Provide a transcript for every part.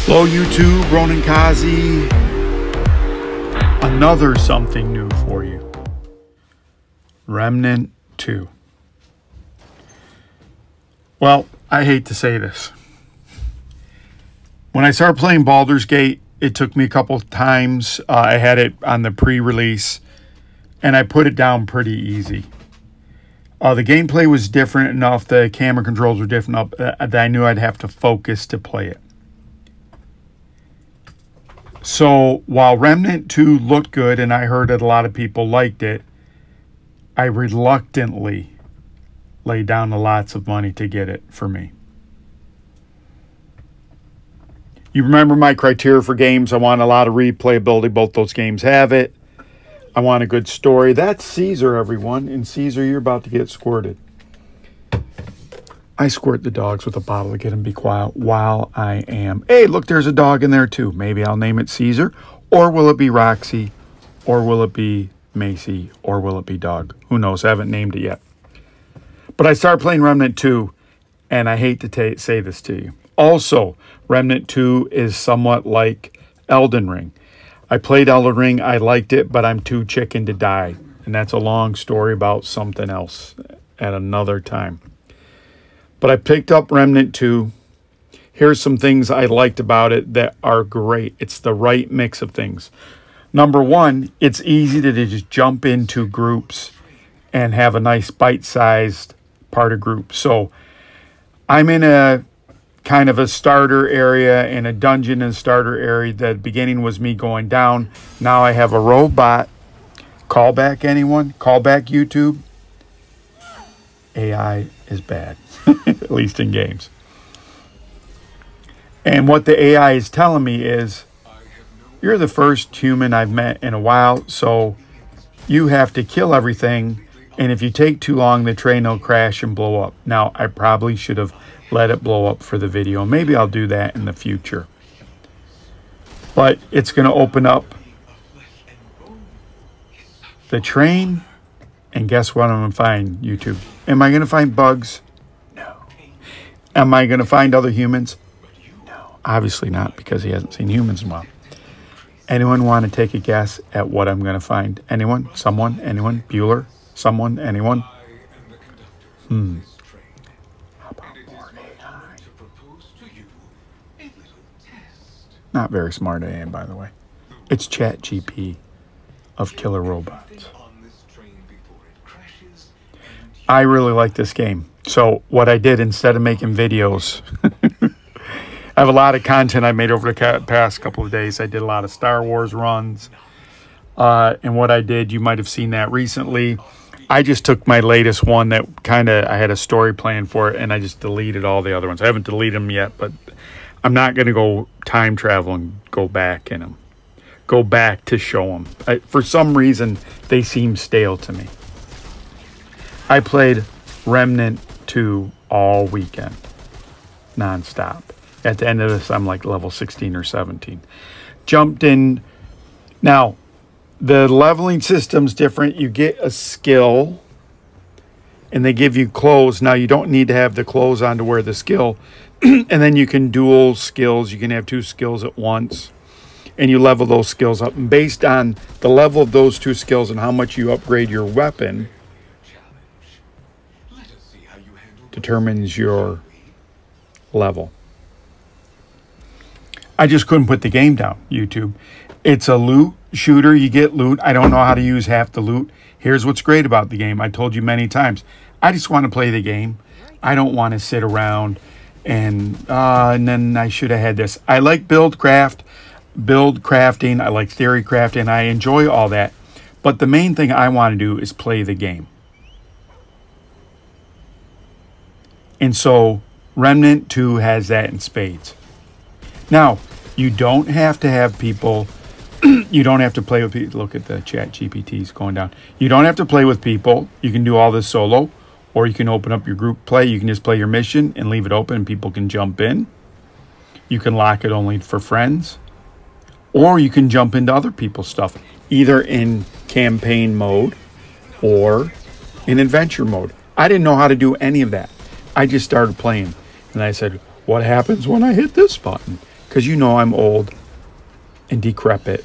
Hello YouTube, Ronan Kazi. Another something new for you. Remnant II. Well, I hate to say this. When I started playing Baldur's Gate, it took me a couple times. I had it on the pre-release, and I put it down pretty easy. The gameplay was different enough, the camera controls were different enough that I knew I'd have to focus to play it. So while Remnant 2 looked good and I heard that a lot of people liked it, I reluctantly laid down lots of money to get it for me. You remember my criteria for games. I want a lot of replayability. Both those games have it. I want a good story. That's Caesar, everyone. And Caesar, you're about to get squirted. I squirt the dogs with a bottle to get them to be quiet while I am. Hey, look, there's a dog in there too. Maybe I'll name it Caesar. Or will it be Roxy? Or will it be Macy? Or will it be Dog? Who knows? I haven't named it yet. But I started playing Remnant 2, and I hate to say this to you. Also, Remnant 2 is somewhat like Elden Ring. I played Elden Ring. I liked it, but I'm too chicken to die. And that's a long story about something else at another time. But I picked up Remnant 2. Here's some things I liked about it that are great. It's the right mix of things. Number one, it's easy to just jump into groups and have a nice bite-sized part of group. So I'm in a kind of a starter area, in a dungeon and starter area. The beginning was me going down. Now I have a robot. Call back anyone? Call back YouTube? AI is bad. At least in games. And what the AI is telling me is, you're the first human I've met in a while, so you have to kill everything, and if you take too long, the train will crash and blow up. Now, I probably should have let it blow up for the video. Maybe I'll do that in the future. But it's going to open up the train, and guess what I'm going to find, YouTube? Am I going to find bugs? Am I going to find other humans? No, obviously not, because he hasn't seen humans in a while. Anyone want to take a guess at what I'm going to find? Anyone? Someone? Anyone? Bueller? Someone? Anyone? How about more AI? Not very smart AI, by the way. It's ChatGPT of killer robots. I really like this game. So what I did, instead of making videos, I have a lot of content I made over the past couple of days. I did a lot of Star Wars runs. And what I did, you might have seen that recently. I just took my latest one that I had a story plan for it, and I just deleted all the other ones. I haven't deleted them yet, but I'm not going to go time travel and go back in them. Go back to show them. For some reason, they seem stale to me. I played Remnant 2 all weekend, non-stop. At the end of this, I'm like level 16 or 17. Jumped in. Now, the leveling system's different. You get a skill, and they give you clothes. Now, you don't need to have the clothes on to wear the skill. And then you can dual skills. You can have 2 skills at once, and you level those skills up. And based on the level of those 2 skills and how much you upgrade your weapon, determines your level. I just couldn't put the game down, YouTube. It's a loot shooter. You get loot. I don't know how to use half the loot. Here's what's great about the game. I told you many times. I just want to play the game. I don't want to sit around and then I should have had this. I like build crafting. I like theory crafting. I enjoy all that. But the main thing I want to do is play the game. And so Remnant 2 has that in spades. Now, you don't have to have people, you don't have to play with people. Look at the chat GPTs going down. You don't have to play with people. You can do all this solo, or you can open up your group play. You can just play your mission and leave it open and people can jump in. You can lock it only for friends, or you can jump into other people's stuff, either in campaign mode or in adventure mode. I didn't know how to do any of that. I just started playing, and I said, what happens when I hit this button? because you know I'm old and decrepit.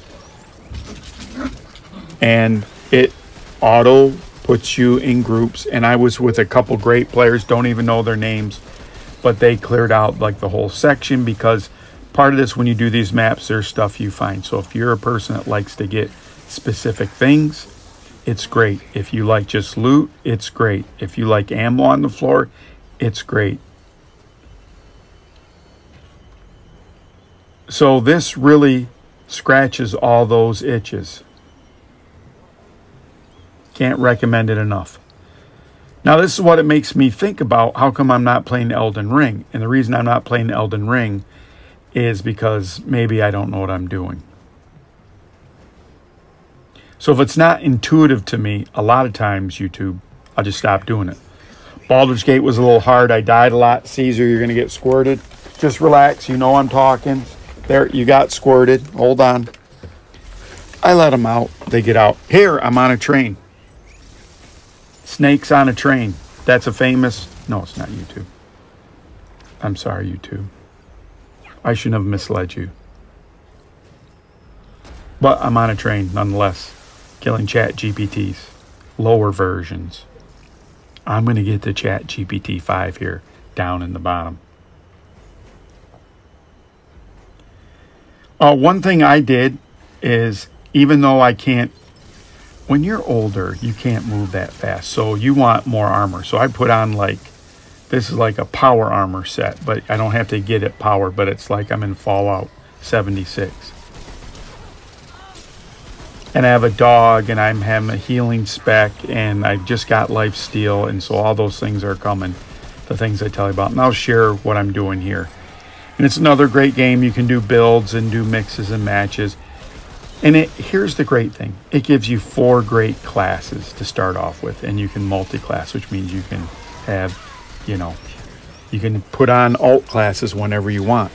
And it auto puts you in groups. And I was with a couple great players, don't even know their names, but they cleared out like the whole section, because part of this, when you do these maps, there's stuff you find. So if you're a person that likes to get specific things, it's great. If you like just loot, it's great. If you like ammo on the floor, it's great. So this really scratches all those itches. Can't recommend it enough. Now this is what it makes me think about, how come I'm not playing Elden Ring? And the reason I'm not playing Elden Ring is because maybe I don't know what I'm doing. So if it's not intuitive to me, a lot of times, YouTube, I'll just stop doing it. Baldur's Gate was a little hard. I died a lot. Caesar, you're going to get squirted. Just relax. You know I'm talking. There, you got squirted. Hold on. I let them out. They get out. Here, I'm on a train. Snakes on a train. That's a famous... No, it's not YouTube. I'm sorry, YouTube. I shouldn't have misled you. But I'm on a train, nonetheless. Killing chat GPTs. Lower versions. I'm going to get the chat GPT 5 here, down in the bottom. One thing I did is, even though I can't, when you're older, you can't move that fast. So you want more armor. So I put on like, this is like a power armor set, but I don't have to get it powered, but it's like I'm in Fallout 76. And I have a dog, and I'm having a healing spec, and I just got life steal, and so all those things are coming, the things I tell you about. And I'll share what I'm doing here. And it's another great game. You can do builds and do mixes and matches. And here's the great thing. It gives you 4 great classes to start off with, and you can multi-class, which means you can have, you know, you can put on alt classes whenever you want.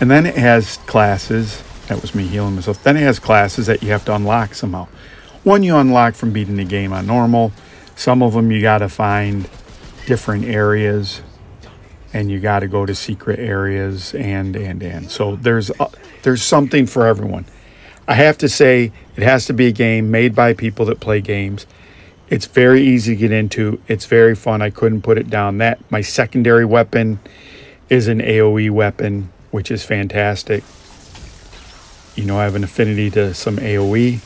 And then it has classes, that was me healing myself, then it has classes that you have to unlock somehow. One you unlock from beating the game on normal. Some of them you got to find different areas, and you got to go to secret areas, and. So there's something for everyone. I have to say, it has to be a game made by people that play games. It's very easy to get into. It's very fun. I couldn't put it down. My secondary weapon is an AoE weapon, which is fantastic. You know, I have an affinity to some AoE.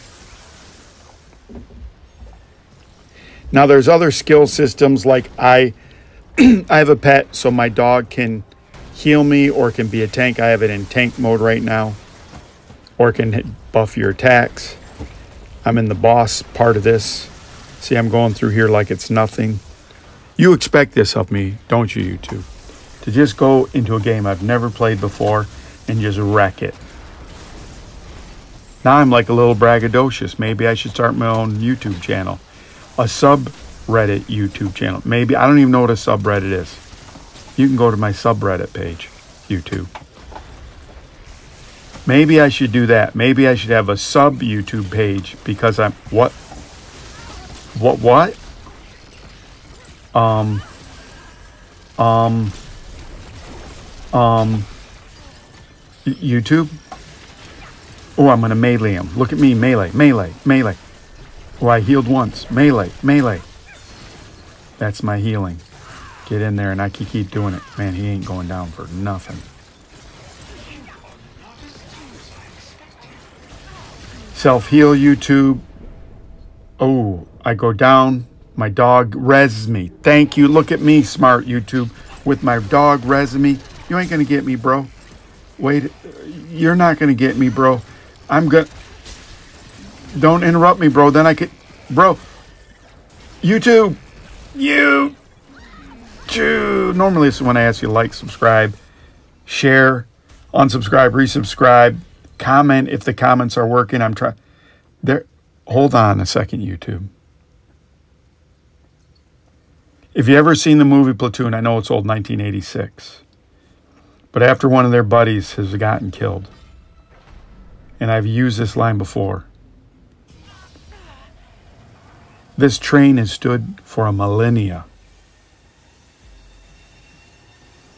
Now there's other skill systems, like I have a pet, so my dog can heal me or can be a tank. I have it in tank mode right now, or can buff your attacks. I'm in the boss part of this. See, I'm going through here like it's nothing. You expect this of me, don't you, YouTube? To just go into a game I've never played before and just wreck it. Now I'm like a little braggadocious. Maybe I should start my own YouTube channel. A subreddit YouTube channel. Maybe, I don't even know what a subreddit is. You can go to my subreddit page, YouTube. Maybe I should do that. Maybe I should have a sub YouTube page, because I'm, what? YouTube? Oh, I'm going to melee him. Look at me, melee, melee, melee. Oh, I healed once. Melee, melee. That's my healing. Get in there, and I can keep doing it. Man, he ain't going down for nothing. Self-heal, YouTube. Oh, I go down. My dog reses me. Thank you. Look at me, smart YouTube. With my dog resing me. You ain't going to get me, bro. Wait. You're not going to get me, bro. I'm going to... Don't interrupt me, bro. Then I could... Bro. YouTube. YouTube. Normally this is when I ask you to like, subscribe, share, unsubscribe, resubscribe, comment if the comments are working. I'm trying... There... Hold on a second, YouTube. If you ever seen the movie Platoon, I know it's old, 1986. But after one of their buddies has gotten killed, and I've used this line before, this train has stood for a millennia,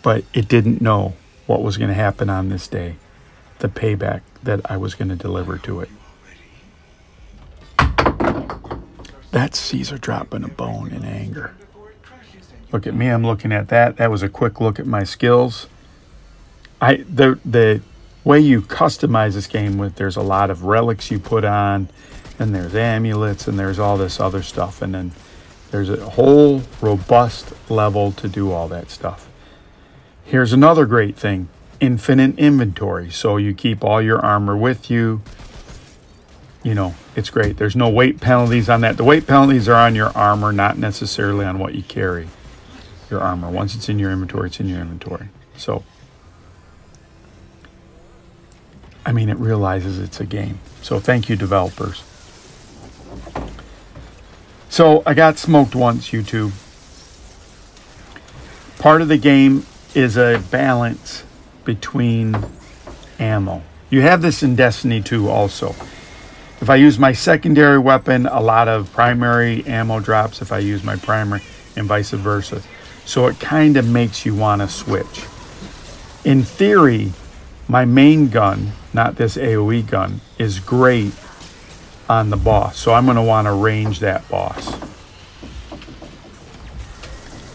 but it didn't know what was going to happen on this day, the payback that I was going to deliver to it. That's Caesar dropping a bone in anger. Look at me, I'm looking at that. That was a quick look at my skills. The way you customize this game with, there's a lot of relics you put on, and there's amulets, and there's all this other stuff, and then there's a whole robust level to do all that stuff. Here's another great thing, infinite inventory. So you keep all your armor with you. You know, it's great. There's no weight penalties on that. The weight penalties are on your armor, not necessarily on what you carry. Your armor. Once it's in your inventory, it's in your inventory. So, I mean, it realizes it's a game. So thank you, developers. So I got smoked once, YouTube. Part of the game is a balance between ammo. You have this in Destiny 2 also. If I use my secondary weapon, a lot of primary ammo drops if I use my primary, and vice versa. So it kind of makes you want to switch. In theory, my main gun, not this AoE gun, is great on the boss. So I'm going to want to range that boss.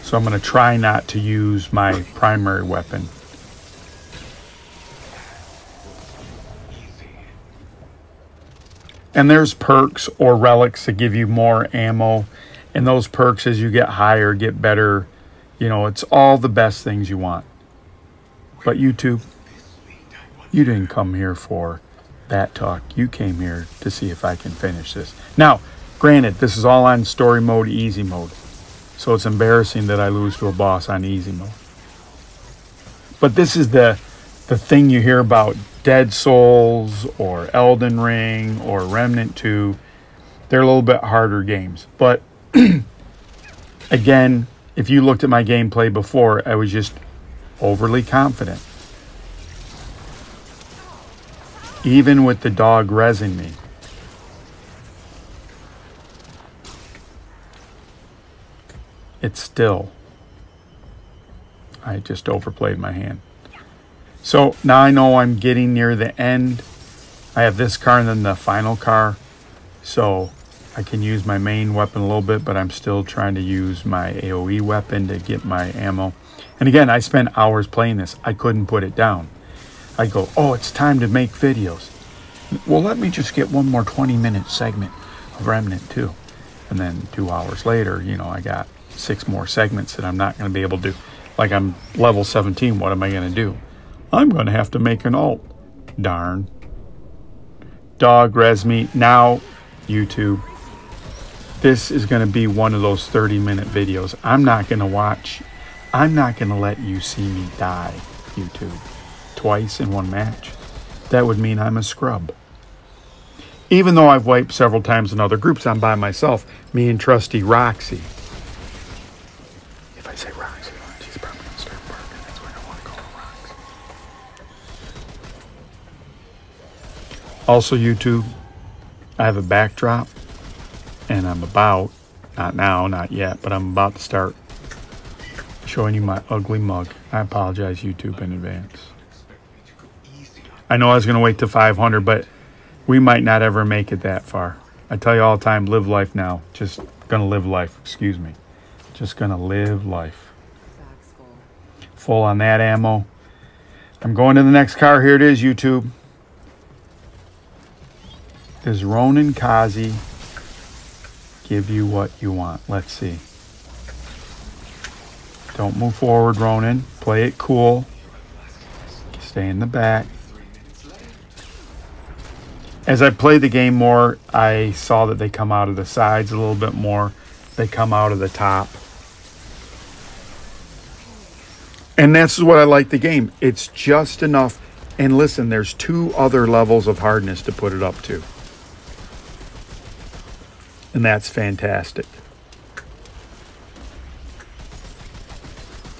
So I'm going to try not to use my primary weapon. And there's perks or relics that give you more ammo. And those perks, as you get higher, get better. You know, it's all the best things you want. But YouTube, you didn't come here for that talk. You came here to see if I can finish this. Now, granted, this is all on story mode, easy mode. So it's embarrassing that I lose to a boss on easy mode. But this is the thing you hear about Dead Souls or Elden Ring or Remnant II. They're a little bit harder games. But again, if you looked at my gameplay before, I was just overly confident. Even with the dog rezzing me. It's still, I just overplayed my hand. So now I know I'm getting near the end. I have this car and then the final car. So I can use my main weapon a little bit, but I'm still trying to use my AoE weapon to get my ammo. And again, I spent hours playing this. I couldn't put it down. I go, oh, it's time to make videos. Well, let me just get one more 20-minute segment of Remnant 2. And then 2 hours later, you know, I got 6 more segments that I'm not going to be able to do. Like I'm level 17, what am I going to do? I'm going to have to make an alt. Darn. Dog res me. Now, YouTube, this is going to be one of those 30-minute videos. I'm not going to watch. I'm not going to let you see me die, YouTube, twice in one match. That would mean I'm a scrub. Even though I've wiped several times in other groups, I'm by myself. Me and trusty Roxy. If I say Roxy, she's probably going to start barking. That's why I don't want to call her Roxy. Also, YouTube, I have a backdrop. And I'm about, not now, not yet, but I'm about to start showing you my ugly mug. I apologize, YouTube, in advance. I know I was going to wait to 500, but we might not ever make it that far. I tell you all the time, live life now. Just going to live life. Excuse me. Just going to live life. Full on that ammo. I'm going to the next car. Here it is, YouTube. Does Ronan Kazi give you what you want? Let's see. Don't move forward, Ronan. Play it cool. Stay in the back. As I played the game more, I saw that they come out of the sides a little bit more. They come out of the top. And that's what I like the game. It's just enough. And listen, there's 2 other levels of hardness to put it up to. And that's fantastic.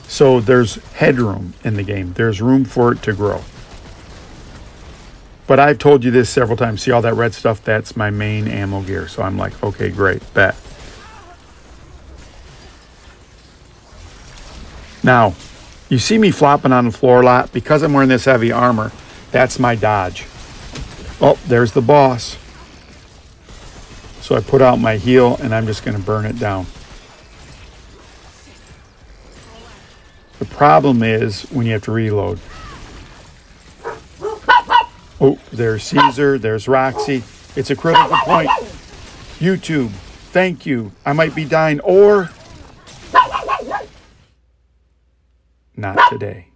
So there's headroom in the game. There's room for it to grow. But I've told you this several times. See all that red stuff? That's my main ammo gear. So I'm like, okay, great, bet. Now, You see me flopping on the floor a lot because I'm wearing this heavy armor. That's my dodge. Oh, there's the boss. So I put out my heal and I'm just going to burn it down. The problem is when you have to reload. Oh, there's Caesar. There's Roxy. It's a critical point. YouTube, thank you. I might be dying or not today.